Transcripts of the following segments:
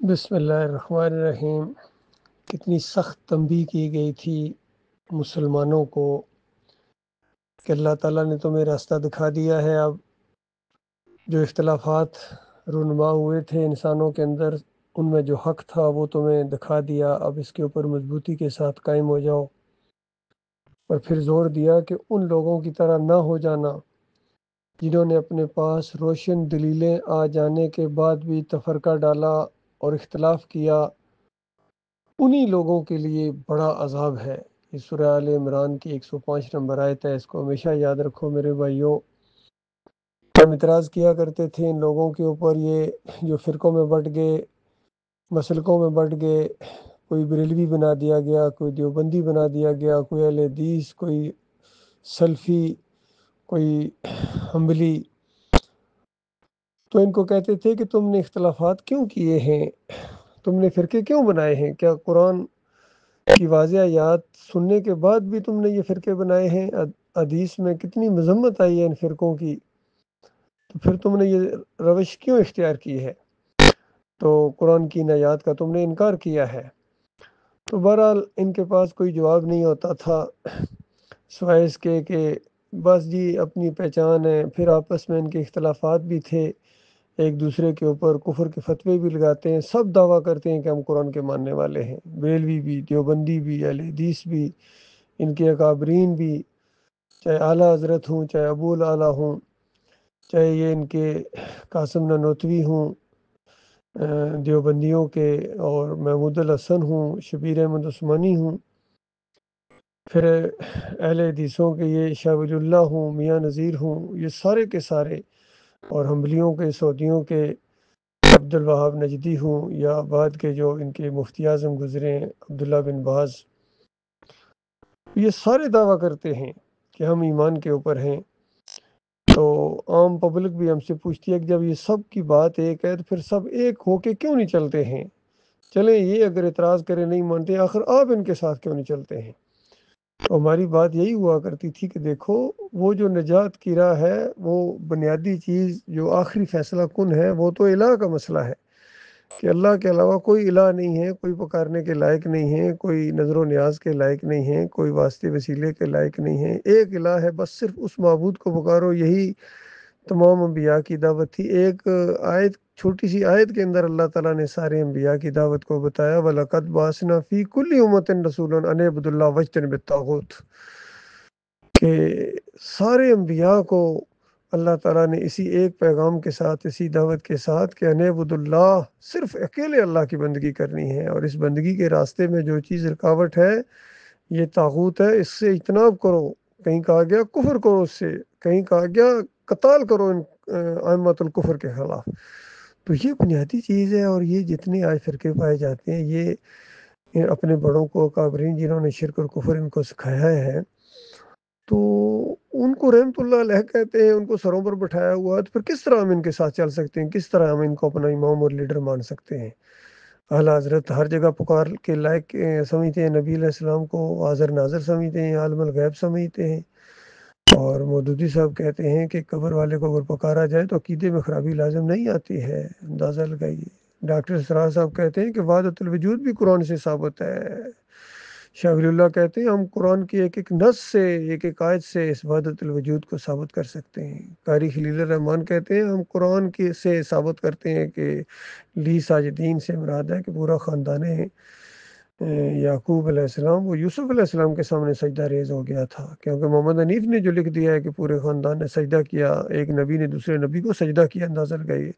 بسم اللہ الرحمن الرحیم۔ کتنی سخت تنبیہ کی گئی تھی مسلمانوں کو کہ اللہ تعالیٰ نے تمہیں راستہ دکھا دیا ہے۔ اب جو اختلافات رونما ہوئے تھے انسانوں کے اندر، ان میں جو حق تھا وہ تمہیں دکھا دیا، اب اس کے اوپر مضبوطی کے ساتھ قائم ہو جاؤ۔ اور پھر زور دیا کہ ان لوگوں کی طرح نہ ہو جانا جنہوں نے اپنے پاس روشن دلیلیں آ جانے کے بعد بھی تفرقہ ڈالا اور اختلاف کیا۔ انہی لوگوں کے لیے بڑا عذاب ہے۔ یہ سورہ آل عمران کی 105 نمبر آیت ہے، اس کو ہمیشہ یاد رکھو میرے بھائیوں۔ ہم اعتراض کیا کرتے تھے ان لوگوں کے اوپر، یہ جو فرقوں میں بٹ گئے، مسلکوں میں بٹ گئے، کوئی بریلوی بنا دیا گیا، کوئی دیوبندی بنا دیا گیا، کوئی اہل حدیث، کوئی سلفی، کوئی حنبلی۔ تو ان کو کہتے تھے کہ تم نے اختلافات کیوں کیے ہیں، تم نے فرقے کیوں بنائے ہیں؟ کیا قرآن کی واضح آیات سننے کے بعد بھی تم نے یہ فرقے بنائے ہیں؟ حدیث میں کتنی مذمت آئی ہے ان فرقوں کی، تو پھر تم نے یہ روش کیوں اختیار کی ہے؟ تو قرآن کی ان آیات کا تم نے انکار کیا ہے۔ تو بہرحال ان کے پاس کوئی جواب نہیں ہوتا تھا سوائے اس کے کہ بس جی اپنی پہچان ہے۔ پھر آپس میں ان کے اختلافات بھی تھے، ایک دوسرے کے اوپر کفر کے فتوے بھی لگاتے ہیں، سب دعویٰ کرتے ہیں کہ ہم قرآن کے ماننے والے ہیں، بریلوی بھی، دیوبندی بھی، اہل حدیث بھی، ان کے اکابرین بھی، چاہے اعلیٰ حضرت ہوں، چاہے ابو الاعلیٰ ہوں، چاہے یہ ان کے قاسم نانوتوی ہوں دیوبندیوں کے، اور محمود الحسن ہوں، شبیر احمد عثمانی ہوں، پھر اہل حدیثوں کے یہ شاہ ولی اللہ ہوں، میاں نذیر ہوں، یہ سارے کے سارے، اور حنبلیوں کے، سعودیوں کے عبد الوہاب نجدی ہوں، یا بعد کے جو ان کے مفتی اعظم گزرے ہیں عبداللہ بن باز، یہ سارے دعویٰ کرتے ہیں کہ ہم ایمان کے اوپر ہیں۔ تو عام پبلک بھی ہم سے پوچھتی ہے کہ جب یہ سب کی بات ایک ہے تو پھر سب ایک ہو کے کیوں نہیں چلتے ہیں؟ چلیں یہ اگر اعتراض کرے نہیں مانتے، آخر آپ ان کے ساتھ کیوں نہیں چلتے ہیں؟ تو ہماری بات یہی ہوا کرتی تھی کہ دیکھو، وہ جو نجات کی راہ ہے، وہ بنیادی چیز جو آخری فیصلہ کن ہے، وہ تو الہ کا مسئلہ ہے کہ اللہ کے علاوہ کوئی الہ نہیں ہے، کوئی پکارنے کے لائق نہیں ہے، کوئی نظر و نیاز کے لائق نہیں ہے، کوئی واسطے وسیلے کے لائق نہیں ہے، ایک الہ ہے، بس صرف اس معبود کو پکارو۔ یہی تمام انبیاء کی دعوت تھی۔ ایک آیت، چھوٹی سی آیت کے اندر اللہ تعالیٰ نے سارے انبیاء کی دعوت کو بتایا، وَلَقَدْ بَعَثْنَا فِي كُلِّ أُمَّةٍ رَسُولًا أَنِ اعْبُدُوا اللَّهَ وَاجْتَنِبُوا الطَّاغُوتَ، کہ سارے انبیاء کو اللہ تعالیٰ نے اسی ایک پیغام کے ساتھ، اسی دعوت کے ساتھ کہ اَنِ اعْبُدُوا اللَّهَ، صرف اکیلے اللہ کی بندگی کرنی ہے، اور اس بندگی کے راستے میں جو چیز رکاوٹ ہے یہ طاغوت ہے، اس سے اجتناب کرو۔ کہیں کہا گیا کفر کرو اس سے، کہیں کہا گیا قتال کرو ان ائمۃ الکفر کے خلاف۔ تو یہ بنیادی چیز ہے، اور یہ جتنے آج فرقے پائے جاتے ہیں، یہ اپنے بڑوں کو، اکابرین جنہوں نے شرک اور کفر ان کو سکھایا ہے، تو ان کو رحمت اللہ علیہ کہتے ہیں، ان کو سروں پر بٹھایا ہوا ہے، تو پھر کس طرح ہم ان کے ساتھ چل سکتے ہیں؟ کس طرح ہم ان کو اپنا امام اور لیڈر مان سکتے ہیں؟ اعلیٰ حضرت ہر جگہ پکار کے لائق سمجھتے ہیں، نبی علیہ السلام کو حاضر ناظر سمجھتے ہیں، عالم الغیب سمجھتے ہیں، اور مودودی صاحب کہتے ہیں کہ قبر والے کو اگر پکارا جائے تو عقیدے میں خرابی لازم نہیں آتی ہے، اندازہ لگائیے۔ ڈاکٹر اسرار صاحب کہتے ہیں کہ وحدت الوجود بھی قرآن سے ثابت ہے۔ شاہ ولی اللہ کہتے ہیں ہم قرآن کی ایک ایک نص سے، ایک ایک آیت سے اس وحدت الوجود کو ثابت کر سکتے ہیں۔ قاری خلیل الرحمن کہتے ہیں ہم قرآن کی سے ثابت کرتے ہیں کہ لی ساجدین سے مراد ہے کہ پورا خاندان یعقوب علیہ السلام وہ یوسف علیہ السلام کے سامنے سجدہ ریز ہو گیا تھا، کیونکہ محمد حنیف نے جو لکھ دیا ہے کہ پورے خاندان نے سجدہ کیا، ایک نبی نے دوسرے نبی کو سجدہ کیا، اندازہ لگائیے۔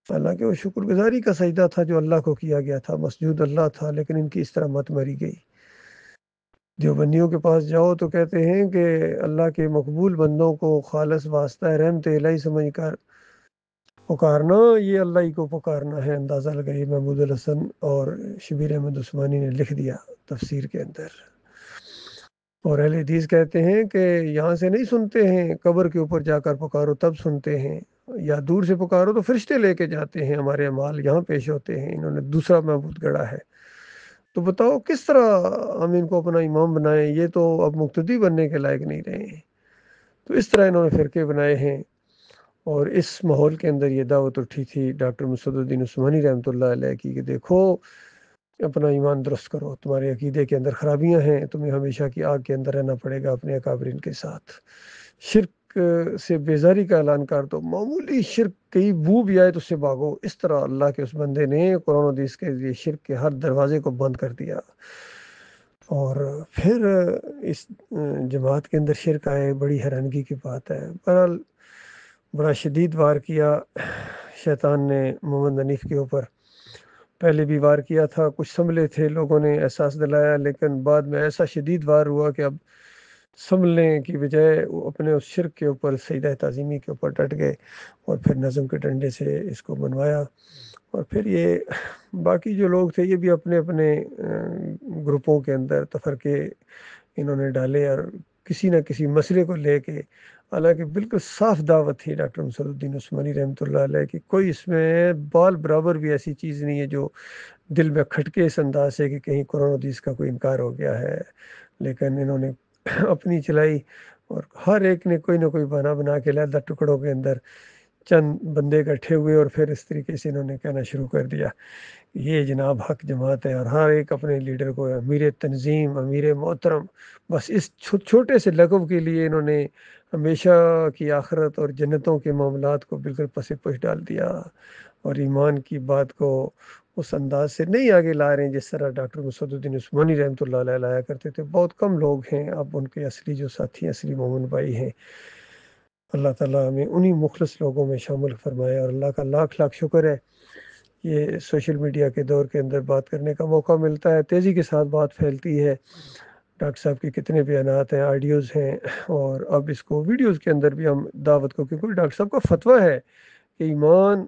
حالانکہ وہ شکر گزاری کا سجدہ تھا جو اللہ کو کیا گیا تھا، مسجود اللہ تھا، لیکن ان کی اس طرح مت مری گئی۔ دیوبندیوں کے پاس جاؤ تو کہتے ہیں کہ اللہ کے مقبول بندوں کو خالص واسطہ رحمت الہی سمجھ کر پکارنا، یہ اللہ ہی کو پکارنا ہے، اندازہ لگائیے۔ محمود الحسن اور شبیر احمد عثمانی نے لکھ دیا تفسیر کے اندر۔ اور اہل حدیث کہتے ہیں کہ یہاں سے نہیں سنتے ہیں، قبر کے اوپر جا کر پکارو تب سنتے ہیں، یا دور سے پکارو تو فرشتے لے کے جاتے ہیں، ہمارے اعمال یہاں پیش ہوتے ہیں، انہوں نے دوسرا معبود گڑھا ہے۔ تو بتاؤ کس طرح ہم ان کو اپنا امام بنائیں؟ یہ تو اب مقتدی بننے کے لائق نہیں رہے ہیں۔ تو اس طرح انہوں نے فرقے بنائے ہیں، اور اس ماحول کے اندر یہ دعوت اٹھی تھی ڈاکٹر مسعود الدین عثمانی رحمۃ اللہ علیہ کی کہ دیکھو اپنا ایمان درست کرو، تمہارے عقیدے کے اندر خرابیاں ہیں، تمہیں ہمیشہ کی آگ کے اندر رہنا پڑے گا اپنے اکابرین کے ساتھ، شرک سے بیزاری کا اعلان کر دو، معمولی شرک کئی بو بھی آئے تو اس سے بھاگو۔ اس طرح اللہ کے اس بندے نے قرآن و حدیث کے ذریعے شرک کے ہر دروازے کو بند کر دیا۔ اور پھر اس جماعت کے اندر شرک آئے، بڑی حیرانگی کی بات ہے۔ بہرحال بڑا شدید وار کیا شیطان نے محمد حنیف کے اوپر، پہلے بھی وار کیا تھا، کچھ سنبھلے تھے، لوگوں نے احساس دلایا، لیکن بعد میں ایسا شدید وار ہوا کہ اب سنبھلنے کی بجائے وہ اپنے اس شرک کے اوپر، سجدہ تعظیمی کے اوپر ڈٹ گئے، اور پھر نظم کے ڈنڈے سے اس کو بنوایا۔ اور پھر یہ باقی جو لوگ تھے یہ بھی اپنے اپنے گروپوں کے اندر تفرقے انہوں نے ڈالے، اور کسی نہ کسی مسئلے کو لے کے، حالانکہ بالکل صاف دعوت تھی ڈاکٹر مسعود الدین عثمانی رحمۃ اللہ علیہ کی، کوئی اس میں بال برابر بھی ایسی چیز نہیں ہے جو دل میں کھٹکے اس انداز سے کہ کہیں قرآن و حدیث کا کوئی انکار ہو گیا ہے، لیکن انہوں نے اپنی چلائی، اور ہر ایک نے کوئی نہ کوئی بہانہ بنا کے علیحدہ ٹکڑوں کے اندر چند بندے اکٹھے ہوئے، اور پھر اس طریقے سے انہوں نے کہنا شروع کر دیا یہ جناب حق جماعت ہے، اور ہر ایک اپنے لیڈر کو امیر تنظیم، امیر محترم، بس اس چھوٹے سے لقب کے لیے انہوں نے ہمیشہ کی آخرت اور جنتوں کے معاملات کو بالکل پس پش ڈال دیا، اور ایمان کی بات کو اس انداز سے نہیں آگے لا رہے ہیں جس طرح ڈاکٹر مسعود الدین عثمانی رحمۃ اللہ علیہ لایا کرتے تھے۔ بہت کم لوگ ہیں اب ان کے اصلی جو ساتھی اصلی مومن بھائی ہیں۔ اللہ تعالیٰ ہمیں انہی مخلص لوگوں میں شامل فرمائے، اور اللہ کا لاکھ لاکھ شکر ہے یہ سوشل میڈیا کے دور کے اندر بات کرنے کا موقع ملتا ہے، تیزی کے ساتھ بات پھیلتی ہے، ڈاکٹر صاحب کے کتنے بیانات ہیں، آڈیوز ہیں، اور اب اس کو ویڈیوز کے اندر بھی ہم دعوت کو، کیونکہ ڈاکٹر صاحب کا فتویٰ ہے کہ ایمان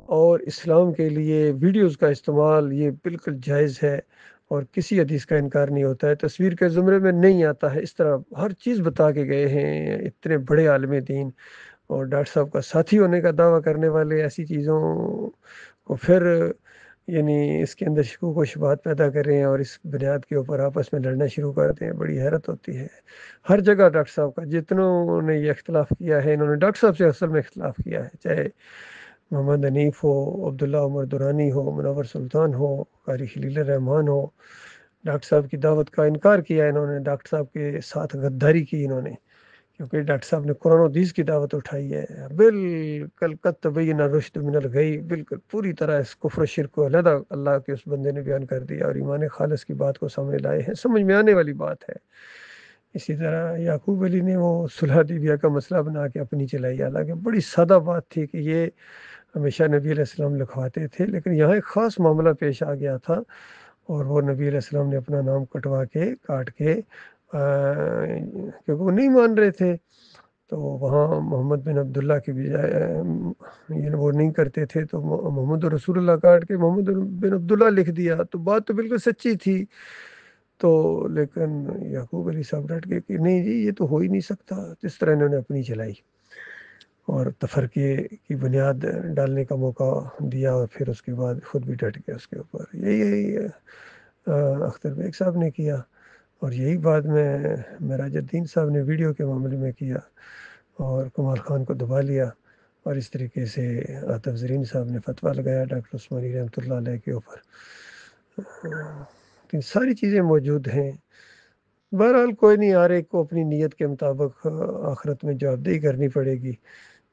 اور اسلام کے لیے ویڈیوز کا استعمال یہ بالکل جائز ہے، اور کسی حدیث کا انکار نہیں ہوتا ہے، تصویر کے زمرے میں نہیں آتا ہے، اس طرح ہر چیز بتا کے گئے ہیں اتنے بڑے عالم دین، اور ڈاکٹر صاحب کا ساتھی ہونے کا دعویٰ کرنے والے ایسی چیزوں کو پھر یعنی اس کے اندر شکوک و شبہات پیدا کر رہے ہیں، اور اس بنیاد کے اوپر آپس میں لڑنا شروع کرتے ہیں۔ بڑی حیرت ہوتی ہے، ہر جگہ ڈاکٹر صاحب کا، جتنوں نے یہ اختلاف کیا ہے انہوں نے ڈاکٹر صاحب سے اصل میں اختلاف کیا ہے، چاہے محمد حنیف ہو، عبداللہ عمر دورانی ہو، منور سلطان ہو، قاری خلیل الرحمن ہو، ڈاکٹر صاحب کی دعوت کا انکار کیا انہوں نے، ڈاکٹر صاحب کے ساتھ غداری کی انہوں نے، کیونکہ ڈاکٹر صاحب نے قرآن و حدیث کی دعوت اٹھائی ہے، بالکل قد تبین الرشد من الغی، بالکل پوری طرح اس کفر و شرک کو علیحدہ اللہ کے اس بندے نے بیان کر دیا، اور ایمان خالص کی بات کو سامنے لائے ہیں، سمجھ میں آنے والی بات ہے۔ اسی طرح یعقوب علی نے وہ صلح حدیبیہ کا مسئلہ بنا کے اپنی چلائی، حالانکہ بڑی سادہ بات تھی کہ یہ ہمیشہ نبی علیہ السلام لکھواتے تھے، لیکن یہاں ایک خاص معاملہ پیش آ گیا تھا، اور وہ نبی علیہ السلام نے اپنا نام کٹوا کے کاٹ کے کیونکہ وہ نہیں مان رہے تھے، تو وہاں محمد بن عبداللہ کے بجائے وہ نہیں کرتے تھے، تو محمد رسول اللہ کاٹ کے محمد بن عبداللہ لکھ دیا، تو بات تو بالکل سچی تھی، تو لیکن یعقوب علی صاحب ڈٹ گئے کہ نہیں جی یہ تو ہو ہی نہیں سکتا، اس طرح انہوں نے اپنی چلائی اور تفرقے کی بنیاد ڈالنے کا موقع دیا، اور پھر اس کے بعد خود بھی ڈٹ گیا اس کے اوپر۔ یہی اختر بیگ صاحب نے کیا، اور یہی بعد میں معراج الدین صاحب نے ویڈیو کے معاملے میں کیا، اور کمال خان کو دبا لیا، اور اس طریقے سے عاطف زرین صاحب نے فتویٰ لگایا ڈاکٹر عثمانی رحمۃ اللہ علیہ کے اوپر۔ ساری چیزیں موجود ہیں، بہرحال کوئی نہیں، ہر ایک کو اپنی نیت کے مطابق آخرت میں جوابدہی کرنی پڑے گی۔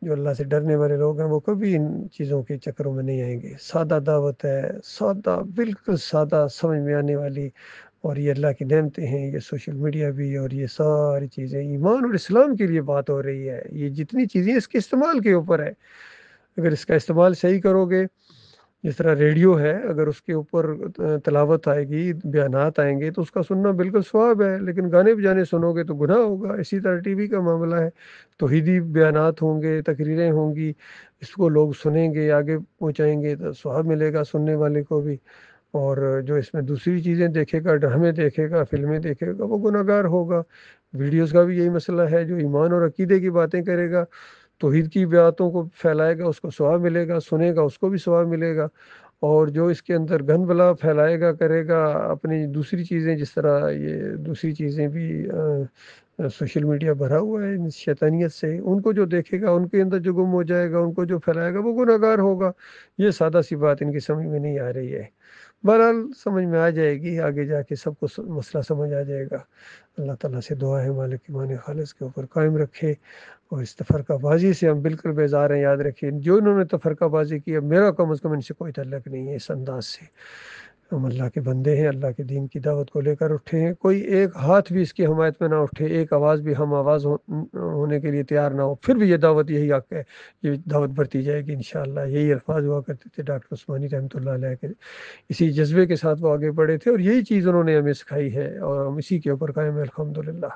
جو اللہ سے ڈرنے والے لوگ ہیں وہ کبھی ان چیزوں کے چکروں میں نہیں آئیں گے۔ سادہ دعوت ہے، سادہ، بالکل سادہ، سمجھ میں آنے والی، اور یہ اللہ کی نعمتیں ہیں، یہ سوشل میڈیا بھی، اور یہ ساری چیزیں ایمان اور اسلام کے لیے بات ہو رہی ہے، یہ جتنی چیزیں اس کے استعمال کے اوپر ہے، اگر اس کا استعمال صحیح کرو گے، جس طرح ریڈیو ہے، اگر اس کے اوپر تلاوت آئے گی، بیانات آئیں گے تو اس کا سننا بالکل ثواب ہے، لیکن گانے بجانے سنو گے تو گناہ ہوگا۔ اسی طرح ٹی وی کا معاملہ ہے، توحیدی بیانات ہوں گے، تقریریں ہوں گی، اس کو لوگ سنیں گے، آگے پہنچائیں گے تو ثواب ملے گا سننے والے کو بھی، اور جو اس میں دوسری چیزیں دیکھے گا، ڈرامے دیکھے گا، فلمیں دیکھے گا، وہ گناہ گار ہوگا۔ ویڈیوز کا بھی یہی مسئلہ ہے، جو ایمان اور عقیدے کی باتیں کرے گا، توحید کی باتوں کو پھیلائے گا، اس کو ثواب ملے گا، سنے گا اس کو بھی ثواب ملے گا، اور جو اس کے اندر گن بلا پھیلائے گا، کرے گا اپنی دوسری چیزیں، جس طرح یہ دوسری چیزیں بھی سوشل میڈیا بھرا ہوا ہے ان شیطانیت سے، ان کو جو دیکھے گا ان کے اندر جو گم ہو جائے گا، ان کو جو پھیلائے گا وہ گناہ گار ہوگا۔ یہ سادہ سی بات ان کی سمجھ میں نہیں آ رہی ہے، بہرحال سمجھ میں آ جائے گی، آگے جا کے سب کو مسئلہ سمجھ آ جائے گا۔ اللہ تعالیٰ سے دعا ہے مالک ایمان خالص کے اوپر قائم رکھے، اور اس تفرقہ بازی سے ہم بالکل بیزار ہیں۔ یاد رکھیے جو انہوں نے تفرقہ بازی کی ہے، میرا کم از کم ان سے کوئی تعلق نہیں ہے اس انداز سے۔ ہم اللہ کے بندے ہیں، اللہ کے دین کی دعوت کو لے کر اٹھے ہیں، کوئی ایک ہاتھ بھی اس کی حمایت میں نہ اٹھے، ایک آواز بھی ہم آواز ہونے کے لیے تیار نہ ہو، پھر بھی یہ دعوت یہی حق ہے، یہ دعوت بڑھتی جائے گی انشاءاللہ۔ یہی الفاظ ہوا کرتے تھے ڈاکٹر عثمانی رحمۃ اللہ علیہ کے، اسی جذبے کے ساتھ وہ آگے بڑھے تھے، اور یہی چیز انہوں نے ہمیں سکھائی ہے، اور ہم اسی کے اوپر قائم ہیں الحمدللہ۔